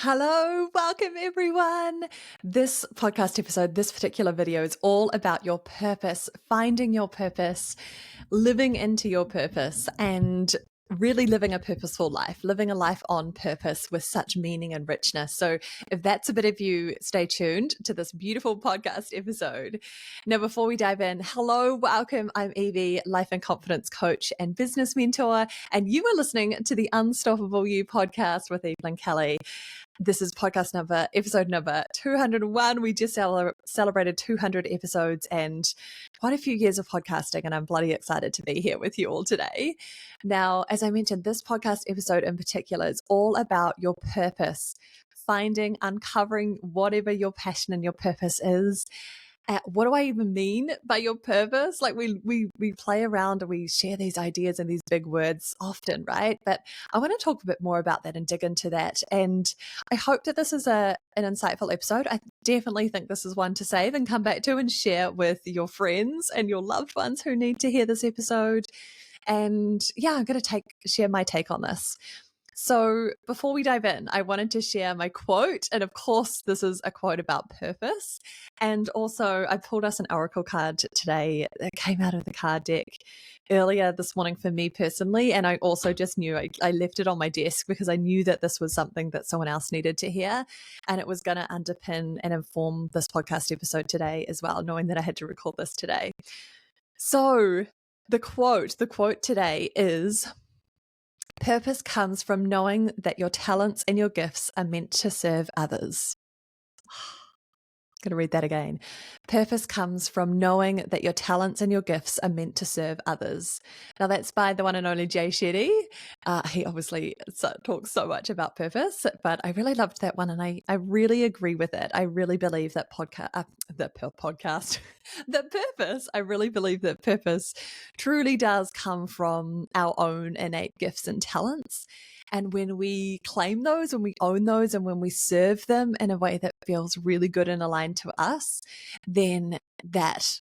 Hello, welcome everyone. This podcast episode, this particular video is all about your purpose, finding your purpose, living into your purpose, and really living a purposeful life, living a life on purpose with such meaning and richness. So, if that's a bit of you, stay tuned to this beautiful podcast episode. Now, before we dive in, hello, welcome. I'm Evie, life and confidence coach and business mentor, and you are listening to the Unstoppable You podcast with Evelyn Kelly. This is episode number 201. We just celebrated 200 episodes and quite a few years of podcasting, and I'm bloody excited to be here with you all today. Now, as I mentioned, this podcast episode in particular is all about your purpose, uncovering whatever your passion and your purpose is. What do I even mean by your purpose? Like we play around and we share these ideas and these big words often, right? But I want to talk a bit more about that and dig into that. And I hope that this is an insightful episode. I definitely think this is one to save and come back to and share with your friends and your loved ones who need to hear this episode. And yeah, I'm going to share my take on this. So before we dive in, I wanted to share my quote. And of course, this is a quote about purpose. And also, I pulled us an oracle card today that came out of the card deck earlier this morning for me personally. And I also just knew I left it on my desk because I knew that this was something that someone else needed to hear. And it was going to underpin and inform this podcast episode today as well, knowing that I had to record this today. So the quote today is, "Purpose comes from knowing that your talents and your gifts are meant to serve others." I'm going to read that again. Purpose comes from knowing that your talents and your gifts are meant to serve others. Now, that's by the one and only Jay Shetty. He obviously talks so much about purpose, but I really loved that one, and I really agree with it. I really believe that I really believe that purpose truly does come from our own innate gifts and talents. And when we claim those, when we own those, and when we serve them in a way that feels really good and aligned to us, then that's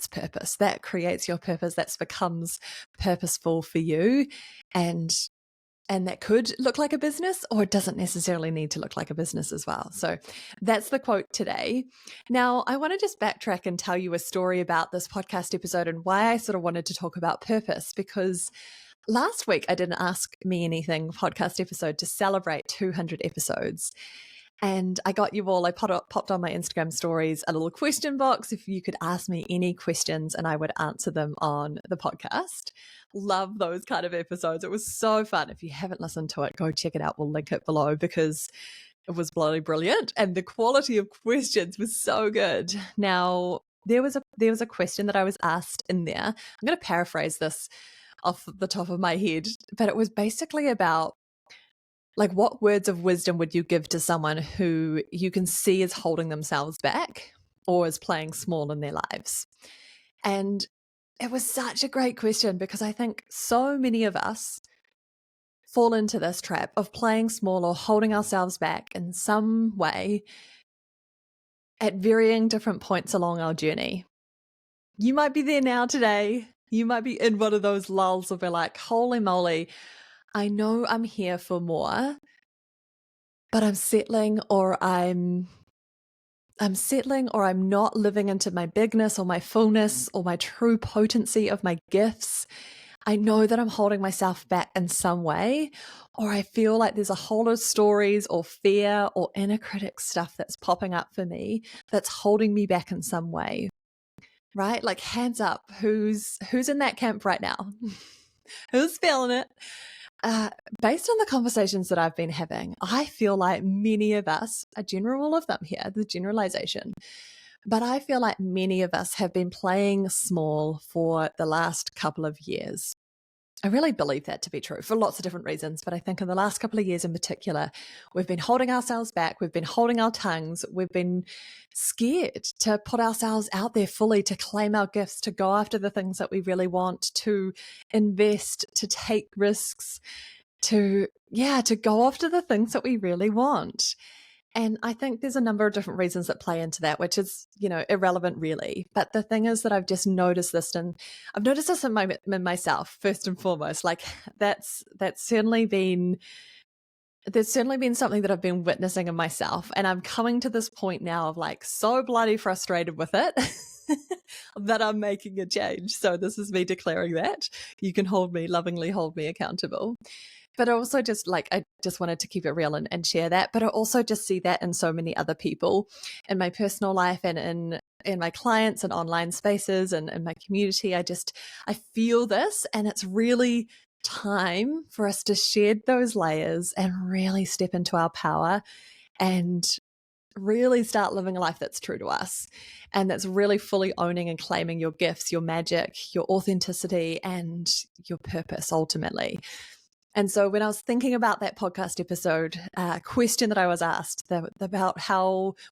purpose. That creates your purpose. That becomes purposeful for you. And that could look like a business, or it doesn't necessarily need to look like a business as well. So that's the quote today. Now, I want to just backtrack and tell you a story about this podcast episode and why I sort of wanted to talk about purpose, because last week I didn't Ask Me Anything podcast episode to celebrate 200 episodes. And I got you all, I popped on my Instagram stories a little question box if you could ask me any questions and I would answer them on the podcast. Love those kind of episodes. It was so fun. If you haven't listened to it, go check it out. We'll link it below because it was bloody brilliant. And the quality of questions was so good. Now, there was a question that I was asked in there. I'm going to paraphrase this off the top of my head, but it was basically about, like, what words of wisdom would you give to someone who you can see is holding themselves back or is playing small in their lives? And it was such a great question because I think so many of us fall into this trap of playing small or holding ourselves back in some way at varying different points along our journey. You might be there now today. You might be in one of those lulls of like, holy moly, I know I'm here for more, but I'm settling or I'm not living into my bigness or my fullness or my true potency of my gifts. I know that I'm holding myself back in some way, or I feel like there's a whole lot of stories or fear or inner critic stuff that's popping up for me that's holding me back in some way. Right? Like, hands up, who's in that camp right now? Who's feeling it? Based on the conversations that I've been having, I feel like many of us, a general rule of thumb here, the generalization, but I feel like many of us have been playing small for the last couple of years. I really believe that to be true for lots of different reasons, but I think in the last couple of years in particular, we've been holding ourselves back, we've been holding our tongues, we've been scared to put ourselves out there fully, to claim our gifts, to go after the things that we really want, to invest, to take risks, to go after the things that we really want. And I think there's a number of different reasons that play into that, which is, irrelevant really. But the thing is that I've just noticed this, and I've noticed this in myself first and foremost. Like that's certainly been There's certainly been something that I've been witnessing in myself, and I'm coming to this point now of like so bloody frustrated with it that I'm making a change. So this is me declaring that you can lovingly hold me accountable. But I also I just wanted to keep it real and share that. But I also just see that in so many other people in my personal life and in my clients and online spaces and in my community. I feel this, and it's really time for us to shed those layers and really step into our power and really start living a life that's true to us, and that's really fully owning and claiming your gifts, your magic, your authenticity, and your purpose ultimately. And so when I was thinking about that podcast episode, question that I was asked about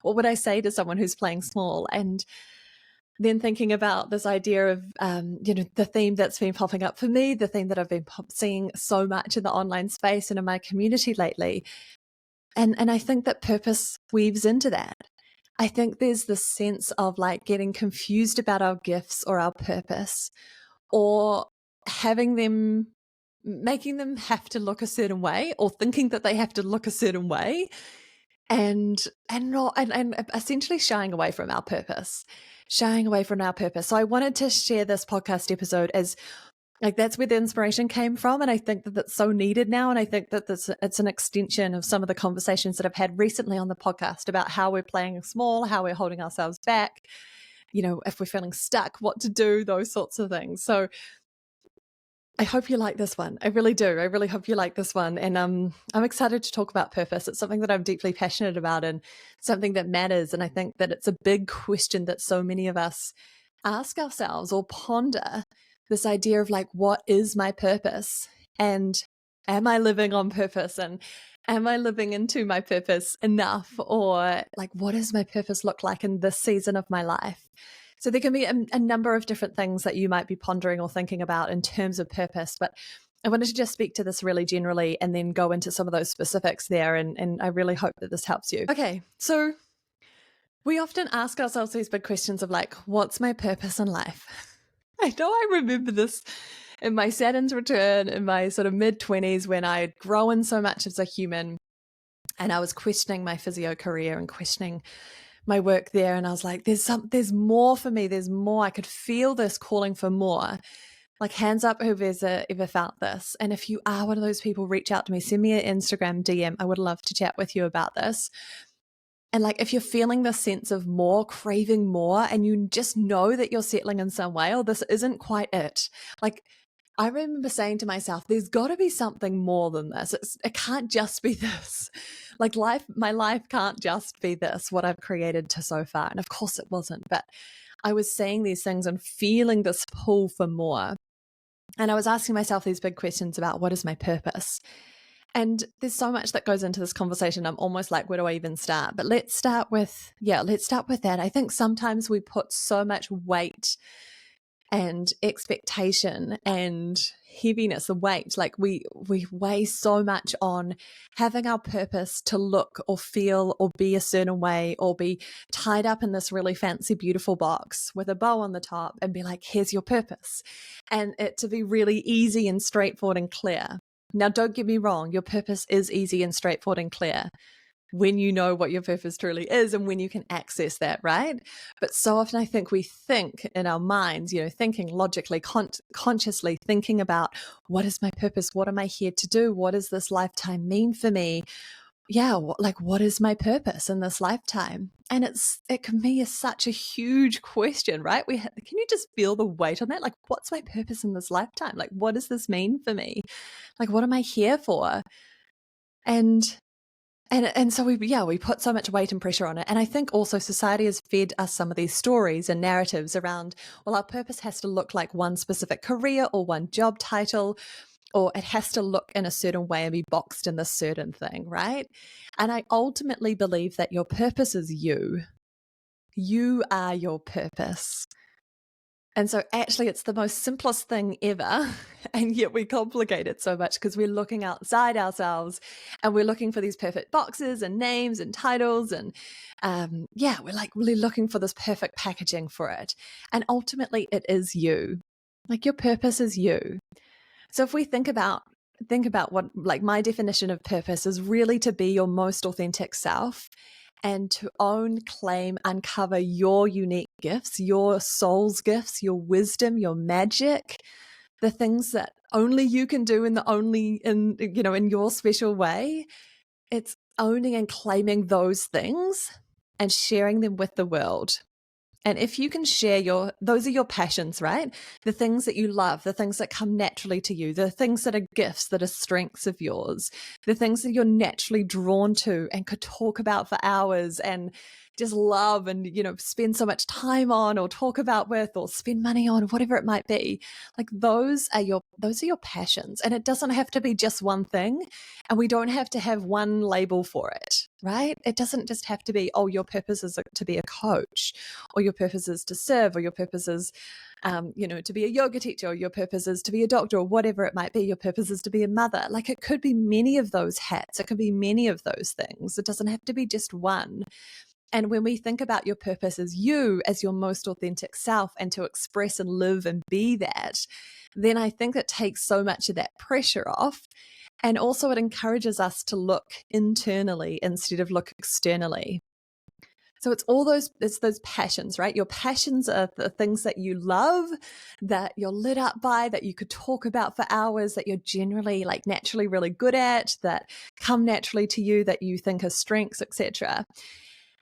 what would I say to someone who's playing small? And then thinking about this idea of, the theme that's been popping up for me, the theme that I've been seeing so much in the online space and in my community lately. And I think that purpose weaves into that. I think there's this sense of like getting confused about our gifts or our purpose, or making them have to look a certain way, or thinking that they have to look a certain way, and essentially shying away from our purpose. So I wanted to share this podcast episode as like that's where the inspiration came from, and I think that that's so needed now. And I think that it's an extension of some of the conversations that I've had recently on the podcast about how we're playing small, how we're holding ourselves back, if we're feeling stuck, what to do, those sorts of things. So I hope you like this one. I really do. I really hope you like this one. And I'm excited to talk about purpose. It's something that I'm deeply passionate about and something that matters. And I think that it's a big question that so many of us ask ourselves or ponder, this idea of like, what is my purpose? And am I living on purpose? And am I living into my purpose enough? Or like, what does my purpose look like in this season of my life? So there can be a number of different things that you might be pondering or thinking about in terms of purpose, but I wanted to just speak to this really generally and then go into some of those specifics there, and I really hope that this helps you. Okay, so we often ask ourselves these big questions of like, what's my purpose in life? I know I remember this in my Saturn's return in my sort of mid-20s when I had grown so much as a human, and I was questioning my physio career and questioning my work there, and I was like, there's more for me. There's more. I could feel this calling for more. Like, hands up whoever's ever felt this. And if you are one of those people, reach out to me, send me an Instagram DM. I would love to chat with you about this. And like, if you're feeling this sense of more, craving more, and you just know that you're settling in some way, or this isn't quite it. Like, I remember saying to myself, there's got to be something more than this. It can't just be this. Like my life can't just be this, what I've created to so far. And of course it wasn't, but I was saying these things and feeling this pull for more. And I was asking myself these big questions about what is my purpose? And there's so much that goes into this conversation. I'm almost like, where do I even start? But let's start with that. I think sometimes we put so much weight and expectation and heaviness, the weight, like we weigh so much on having our purpose to look or feel or be a certain way, or be tied up in this really fancy, beautiful box with a bow on the top and be like, here's your purpose. And it to be really easy and straightforward and clear. Now, don't get me wrong, your purpose is easy and straightforward and clear when you know what your purpose truly is and when you can access that, right? But so often I think we think in our minds, thinking logically, consciously thinking about, what is my purpose? What am I here to do? What does this lifetime mean for me? Yeah, what is my purpose in this lifetime? And it can be such a huge question, right? Can you just feel the weight on that? Like, what's my purpose in this lifetime? Like, what does this mean for me? Like, what am I here for? And so we put so much weight and pressure on it. And I think also society has fed us some of these stories and narratives around, well, our purpose has to look like one specific career or one job title, or it has to look in a certain way and be boxed in this certain thing, right? And I ultimately believe that your purpose is you. You are your purpose. And so actually it's the most simplest thing ever, and yet we complicate it so much because we're looking outside ourselves and we're looking for these perfect boxes and names and titles, and we're like really looking for this perfect packaging for it. And ultimately it is you. Like, your purpose is you. So if we think about think about what, like, my definition of purpose is really to be your most authentic self and to own, claim, uncover your unique gifts, your soul's gifts, your wisdom, your magic, the things that only you can do in in your special way. It's owning and claiming those things and sharing them with the world. And if you can share those are your passions, right? The things that you love, the things that come naturally to you, the things that are gifts, that are strengths of yours, the things that you're naturally drawn to and could talk about for hours and just love and, spend so much time on or talk about with or spend money on, whatever it might be. Like those are your passions. And it doesn't have to be just one thing. And we don't have to have one label for it, right? It doesn't just have to be, oh, your purpose is to be a coach, or your purpose is to serve, or your purpose is, to be a yoga teacher, or your purpose is to be a doctor, or whatever it might be. Your purpose is to be a mother. Like it could be many of those hats. It could be many of those things. It doesn't have to be just one. And when we think about your purpose as you, as your most authentic self, and to express and live and be that, then I think it takes so much of that pressure off. And also it encourages us to look internally instead of look externally. So it's those passions, right? Your passions are the things that you love, that you're lit up by, that you could talk about for hours, that you're generally like naturally really good at, that come naturally to you, that you think are strengths, etc.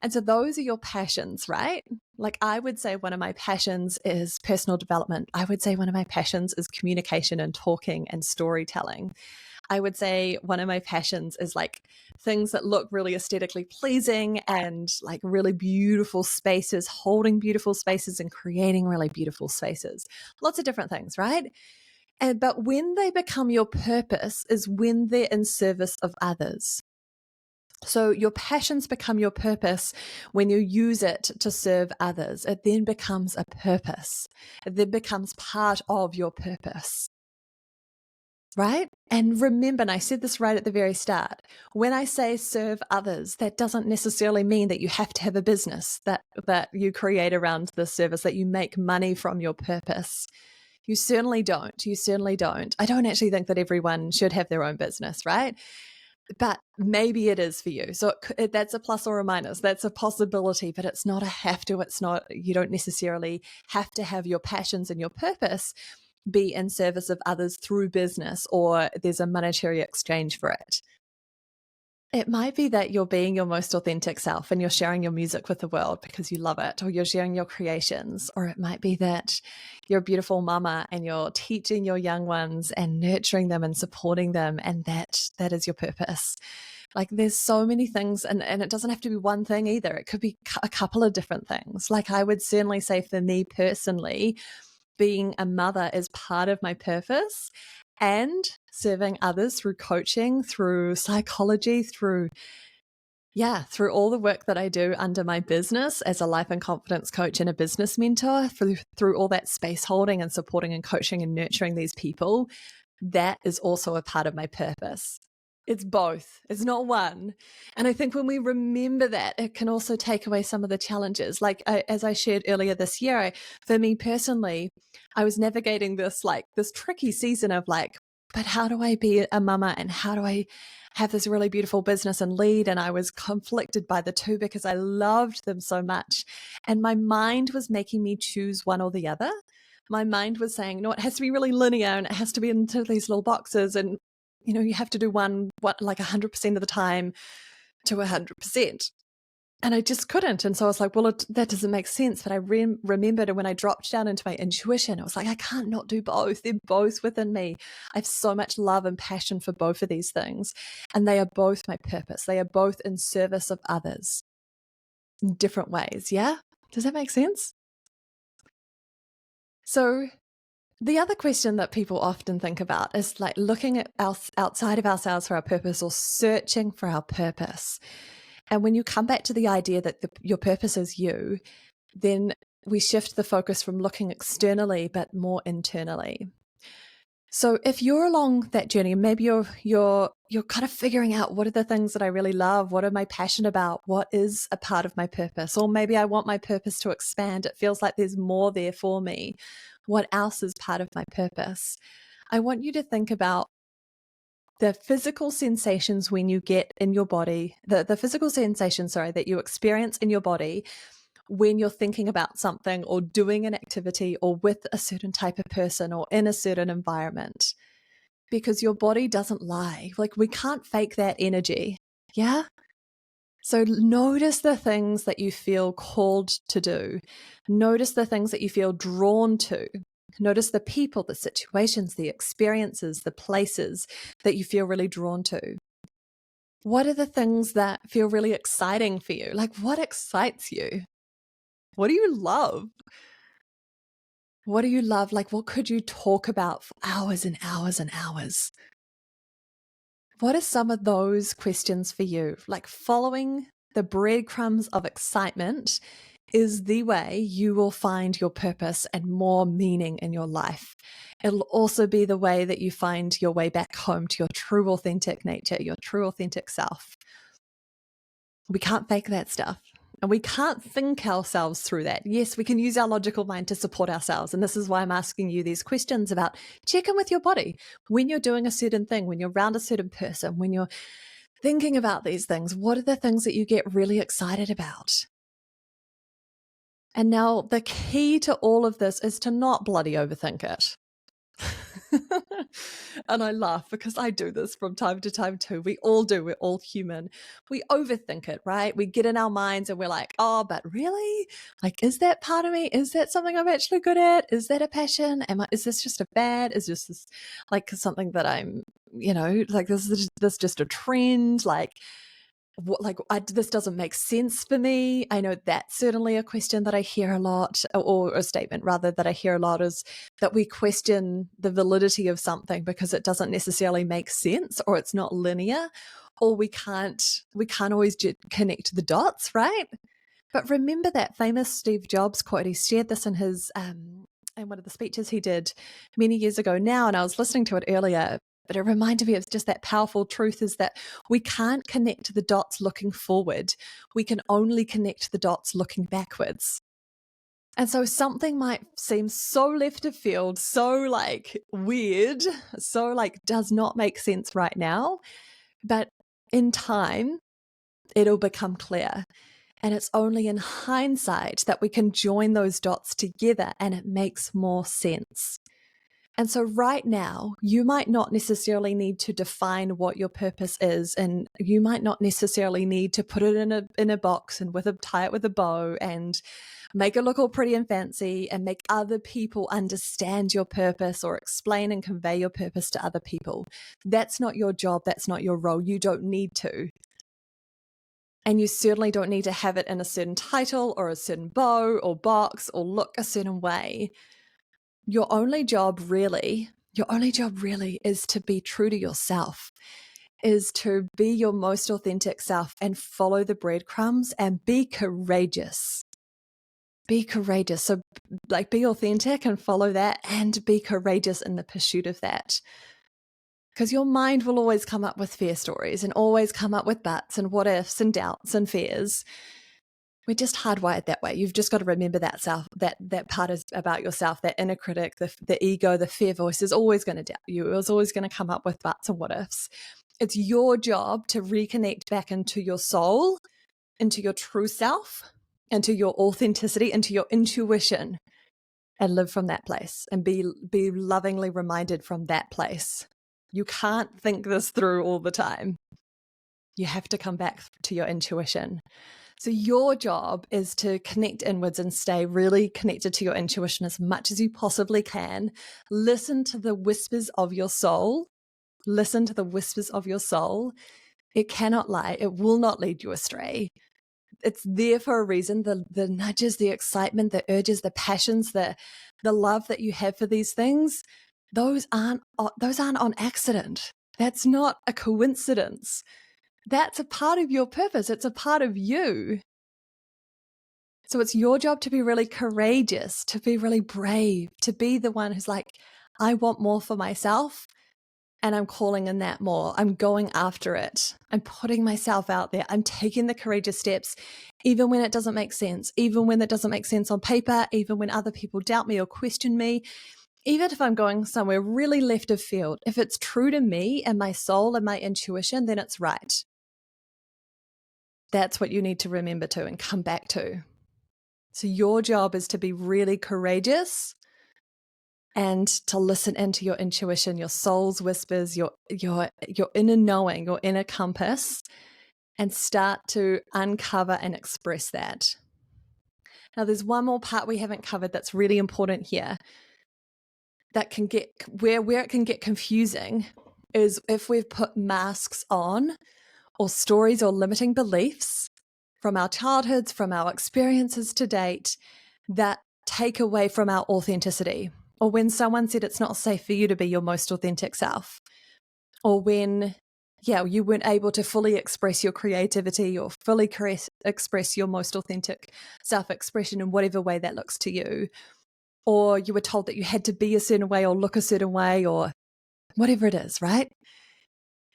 And so those are your passions, right? Like I would say one of my passions is personal development. I would say one of my passions is communication and talking and storytelling. I would say one of my passions is like things that look really aesthetically pleasing and like really beautiful spaces, holding beautiful spaces and creating really beautiful spaces. Lots of different things, right? But when they become your purpose is when they're in service of others. So your passions become your purpose when you use it to serve others. It then becomes a purpose. It then becomes part of your purpose. Right? And remember, and I said this right at the very start, when I say serve others, that doesn't necessarily mean that you have to have a business that you create around the service, that you make money from your purpose. You certainly don't. You certainly don't. I don't actually think that everyone should have their own business, right? But maybe it is for you. So that's a plus or a minus. That's a possibility, but it's not a have to. It's not, you don't necessarily have to have your passions and your purpose be in service of others through business, or there's a monetary exchange for it. It might be that you're being your most authentic self and you're sharing your music with the world because you love it, or you're sharing your creations. Or it might be that you're a beautiful mama and you're teaching your young ones and nurturing them and supporting them, and that is your purpose. Like there's so many things, and it doesn't have to be one thing either. It could be a couple of different things. Like I would certainly say for me personally, being a mother is part of my purpose, and serving others through coaching, through psychology, through all the work that I do under my business as a life and confidence coach and a business mentor, through all that space holding and supporting and coaching and nurturing these people, that is also a part of my purpose. It's both. It's not one. And I think when we remember that, it can also take away some of the challenges. Like as I shared earlier this year, for me personally, I was navigating this tricky season of like, but how do I be a mama and how do I have this really beautiful business and lead? And I was conflicted by the two because I loved them so much. And my mind was making me choose one or the other. My mind was saying, no, it has to be really linear and it has to be into these little boxes. And you have to do one like 100% of the time to 100%. And I just couldn't. And so I was like, well, that doesn't make sense. But I remembered, and when I dropped down into my intuition, I was like, I can't not do both. They're both within me. I have so much love and passion for both of these things. And they are both my purpose. They are both in service of others in different ways. Yeah? Does that make sense? So the other question that people often think about is like looking at outside of ourselves for our purpose, or searching for our purpose. And when you come back to the idea that your purpose is you, then we shift the focus from looking externally, but more internally. So if you're along that journey, maybe you're kind of figuring out, what are the things that I really love? What am I passionate about? What is a part of my purpose? Or maybe I want my purpose to expand. It feels like there's more there for me. What else is part of my purpose? I want you to think about the physical sensations when you get in your body, the physical sensations, that you experience in your body when you're thinking about something or doing an activity or with a certain type of person or in a certain environment, because your body doesn't lie. Like, we can't fake that energy. Yeah. So notice the things that you feel called to do. Notice the things that you feel drawn to. Notice the people, the situations, the experiences, the places that you feel really drawn to. What are the things that feel really exciting for you? Like, what excites you? What do you love? What do you love? Like, what could you talk about for hours and hours and hours? What are some of those questions for you? Like, following the breadcrumbs of excitement is the way you will find your purpose and more meaning in your life. It'll also be the way that you find your way back home to your true authentic nature, your true authentic self. We can't fake that stuff. And we can't think ourselves through that. Yes, we can use our logical mind to support ourselves. And this is why I'm asking you these questions about check in with your body when you're doing a certain thing, when you're around a certain person, when you're thinking about these things. What are the things that you get really excited about? And now the key to all of this is to not bloody overthink it. And I laugh because I do this from time to time too. We all do. We're all human. We overthink it, right? We get in our minds and we're like, oh, but really? Like, is that part of me? Is that something I'm actually good at? Is that a passion? Is this just a fad? Is this like something that I'm, like this just a trend? Like, this doesn't make sense for me. I know that's certainly a question that I hear a lot, or a statement rather that I hear a lot, is that we question the validity of something because it doesn't necessarily make sense, or it's not linear, or we can't always connect the dots, right? But remember that famous Steve Jobs quote. He shared this in his in one of the speeches he did many years ago now, and I was listening to it earlier. But it reminded me of just that powerful truth, is that we can't connect the dots looking forward. We can only connect the dots looking backwards. And so something might seem so left of field, so like weird, so like does not make sense right now. But in time, it'll become clear. And it's only in hindsight that we can join those dots together and it makes more sense. And so right now, you might not necessarily need to define what your purpose is, and you might not necessarily need to put it in a box and tie it with a bow and make it look all pretty and fancy and make other people understand your purpose or explain and convey your purpose to other people. That's not your job. That's not your role. You don't need to. And you certainly don't need to have it in a certain title or a certain bow or box or look a certain way. Your only job really is to be true to yourself, is to be your most authentic self and follow the breadcrumbs and be courageous. Be courageous. So like, be authentic and follow that, and be courageous in the pursuit of that. Because your mind will always come up with fear stories and always come up with buts and what ifs and doubts and fears. We're just hardwired that way. You've just got to remember that that part is about yourself, that inner critic, the ego, the fear voice is always going to doubt you. It's always going to come up with buts and what ifs. It's your job to reconnect back into your soul, into your true self, into your authenticity, into your intuition, and live from that place and be lovingly reminded from that place. You can't think this through all the time. You have to come back to your intuition. So your job is to connect inwards and stay really connected to your intuition as much as you possibly can. Listen to the whispers of your soul. Listen to the whispers of your soul. It cannot lie. It will not lead you astray. It's there for a reason. The nudges, the excitement, the urges, the passions, the love that you have for these things, those aren't on accident. That's not a coincidence. That's a part of your purpose. It's a part of you. So it's your job to be really courageous, to be really brave, to be the one who's like, I want more for myself, and I'm calling in that more. I'm going after it. I'm putting myself out there. I'm taking the courageous steps, even when it doesn't make sense, even when it doesn't make sense on paper, even when other people doubt me or question me, even if I'm going somewhere really left of field, if it's true to me and my soul and my intuition, then it's right. That's what you need to remember to and come back to. So your job is to be really courageous and to listen into your intuition, your soul's whispers, your inner knowing, your inner compass, and start to uncover and express that. Now, there's one more part we haven't covered that's really important here that can get where it can get confusing is if we've put masks on or stories or limiting beliefs from our childhoods, from our experiences to date that take away from our authenticity. Or when someone said it's not safe for you to be your most authentic self. Or when, you weren't able to fully express your creativity or fully express your most authentic self-expression in whatever way that looks to you. Or you were told that you had to be a certain way or look a certain way or whatever it is, right?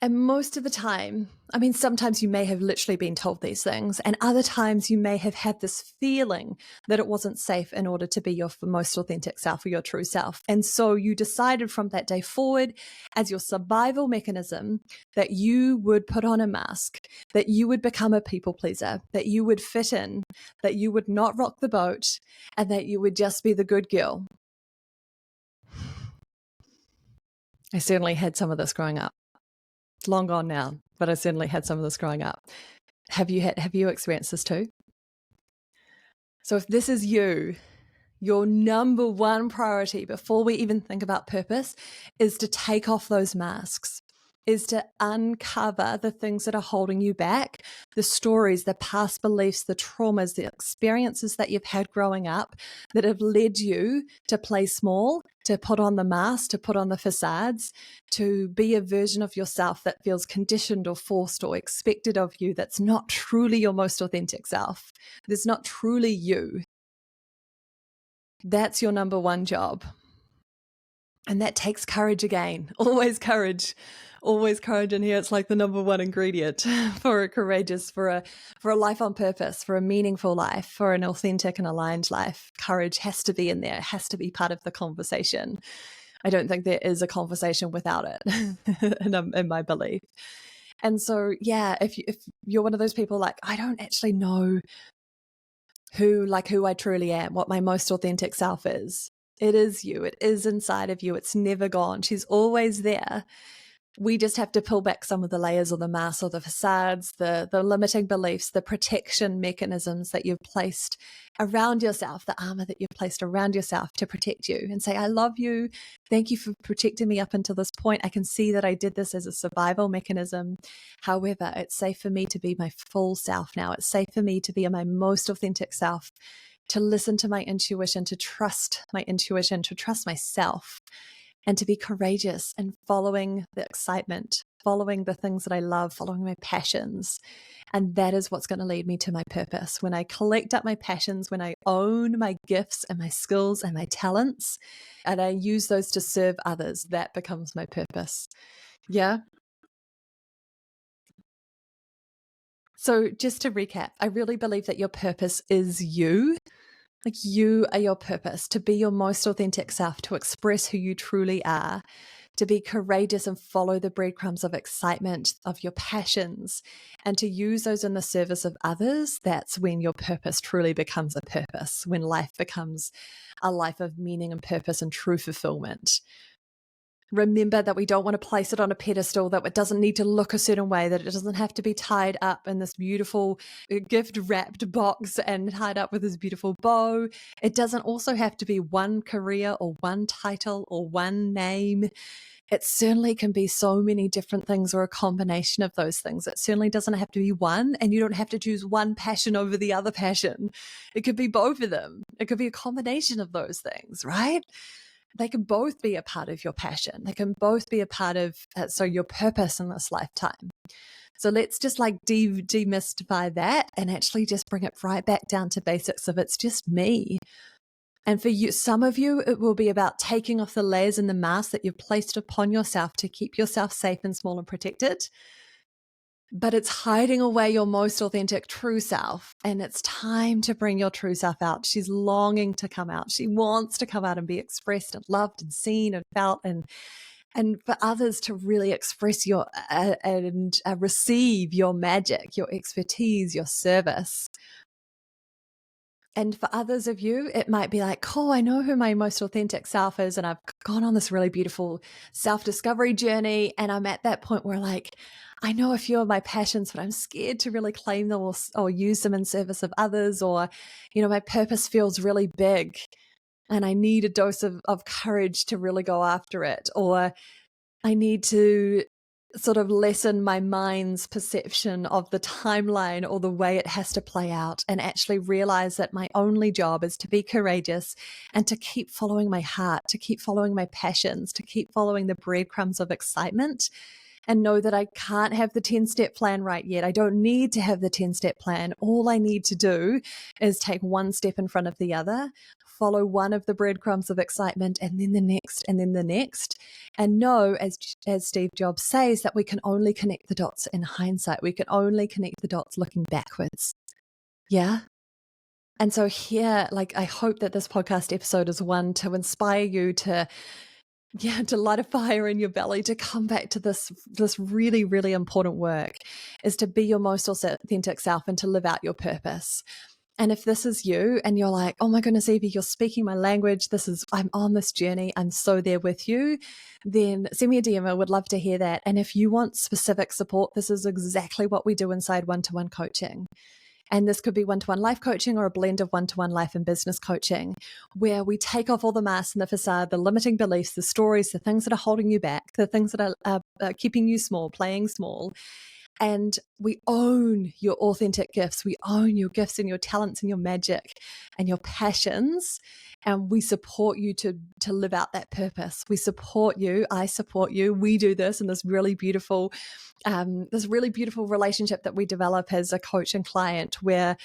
And most of the time, sometimes you may have literally been told these things, and other times you may have had this feeling that it wasn't safe in order to be your most authentic self or your true self. And so you decided from that day forward, as your survival mechanism, that you would put on a mask, that you would become a people pleaser, that you would fit in, that you would not rock the boat, and that you would just be the good girl. I certainly had some of this growing up. It's long gone now, but I certainly had some of this growing up. Have you experienced this too? So if this is you, your number one priority before we even think about purpose is to take off those masks, is to uncover the things that are holding you back, the stories, the past beliefs, the traumas, the experiences that you've had growing up that have led you to play small, to put on the mask, to put on the facades, to be a version of yourself that feels conditioned or forced or expected of you that's not truly your most authentic self. That's not truly you. That's your number one job. And that takes courage again. Always courage in here. It's like the number one ingredient for a courageous, for a life on purpose, for a meaningful life, for an authentic and aligned life. Courage has to be in there. It has to be part of the conversation. I don't think there is a conversation without it in my belief. And so, if you're one of those people like, I don't actually know who I truly am, what my most authentic self is. It is you. It is inside of you. It's never gone. She's always there. We just have to pull back some of the layers or the masks or the facades, the limiting beliefs, the protection mechanisms that you've placed around yourself, the armor that you've placed around yourself to protect you, and say, I love you. Thank you for protecting me up until this point. I can see that I did this as a survival mechanism. However, it's safe for me to be my full self now. It's safe for me to be my most authentic self, to listen to my intuition, to trust my intuition, to trust myself, and to be courageous and following the excitement, following the things that I love, following my passions. And that is what's going to lead me to my purpose. When I collect up my passions, when I own my gifts and my skills and my talents, and I use those to serve others, that becomes my purpose. Yeah. So just to recap, I really believe that your purpose is you. Like, you are your purpose, to be your most authentic self, to express who you truly are, to be courageous and follow the breadcrumbs of excitement, of your passions, and to use those in the service of others. That's when your purpose truly becomes a purpose, when life becomes a life of meaning and purpose and true fulfillment. Remember that we don't want to place it on a pedestal, that it doesn't need to look a certain way, that it doesn't have to be tied up in this beautiful gift wrapped box and tied up with this beautiful bow. It doesn't also have to be one career or one title or one name. It certainly can be so many different things, or a combination of those things. It certainly doesn't have to be one, and you don't have to choose one passion over the other passion. It could be both of them. It could be a combination of those things, right? They can both be a part of your passion. They can both be a part of your purpose in this lifetime. So let's just demystify that and actually just bring it right back down to basics of it's just me. And for you, some of you, it will be about taking off the layers and the masks that you've placed upon yourself to keep yourself safe and small and protected. but it's hiding away your most authentic true self. And it's time to bring your true self out. She's longing to come out. She wants to come out and be expressed and loved and seen and felt, and for others to really express your and receive your magic, your expertise, your service. And for others of you, it might be like, oh, I know who my most authentic self is. And I've gone on this really beautiful self-discovery journey. And I'm at that point where, like, I know a few of my passions, but I'm scared to really claim them or use them in service of others. Or, my purpose feels really big and I need a dose of courage to really go after it. Or I need to sort of lessen my mind's perception of the timeline or the way it has to play out, and actually realize that my only job is to be courageous and to keep following my heart, to keep following my passions, to keep following the breadcrumbs of excitement, and know that I can't have the 10-step plan right yet. I don't need to have the 10-step plan. All I need to do is take one step in front of the other, follow one of the breadcrumbs of excitement, and then the next, and then the next. And know, as Steve Jobs says, that we can only connect the dots in hindsight. We can only connect the dots looking backwards. Yeah? And so here, like, I hope that this podcast episode is one to inspire you to light a fire in your belly, to come back to this really, really important work, is to be your most authentic self and to live out your purpose. And if this is you and you're like, oh my goodness, Evie, you're speaking my language. I'm on this journey. I'm so there with you. Then send me a DM. I would love to hear that. And if you want specific support, this is exactly what we do inside one-to-one coaching. And this could be one-to-one life coaching or a blend of one-to-one life and business coaching, where we take off all the masks and the facade, the limiting beliefs, the stories, the things that are holding you back, the things that are keeping you small, playing small. And we own your authentic gifts. We own your gifts and your talents and your magic and your passions. And we support you to live out that purpose. We support you. I support you. We do this in this really beautiful relationship that we develop as a coach and client, where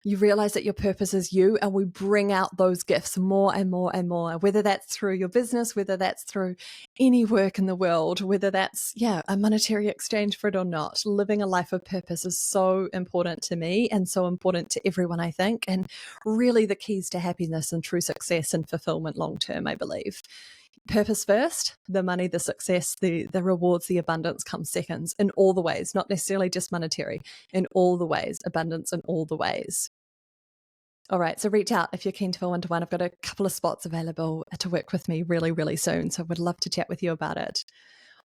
you realize that your purpose is you, and we bring out those gifts more and more and more, whether that's through your business, whether that's through any work in the world, whether that's, a monetary exchange for it or not. Living a life of purpose is so important to me and so important to everyone, I think, and really the keys to happiness and true success and fulfillment long term, I believe. Purpose first, the money, the success, the rewards, the abundance comes seconds in all the ways, not necessarily just monetary, in all the ways, abundance in all the ways. All right, so reach out if you're keen to a one-to-one. I've got a couple of spots available to work with me really, really soon, so I would love to chat with you about it.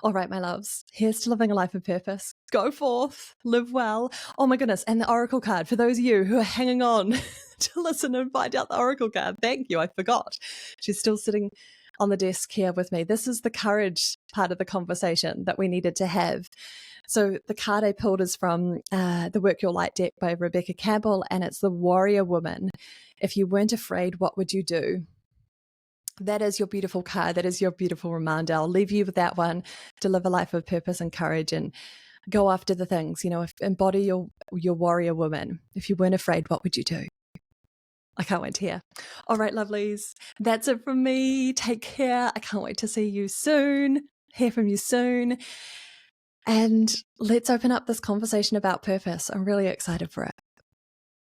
All right, my loves, here's to living a life of purpose. Go forth, live well. Oh my goodness, and the Oracle card, for those of you who are hanging on to listen and find out the Oracle card, thank you, I forgot. She's still sitting on the desk here with me. This is the courage part of the conversation that we needed to have. So the card I pulled is from the Work Your Light deck by Rebecca Campbell, and it's the Warrior Woman. If you weren't afraid, what would you do? That is your beautiful card. That is your beautiful reminder. I'll leave you with that one to live a life of purpose and courage and go after the things, embody your warrior woman. If you weren't afraid, what would you do? I can't wait to hear. All right, lovelies. That's it from me. Take care. I can't wait to see you soon, hear from you soon. And let's open up this conversation about purpose. I'm really excited for it.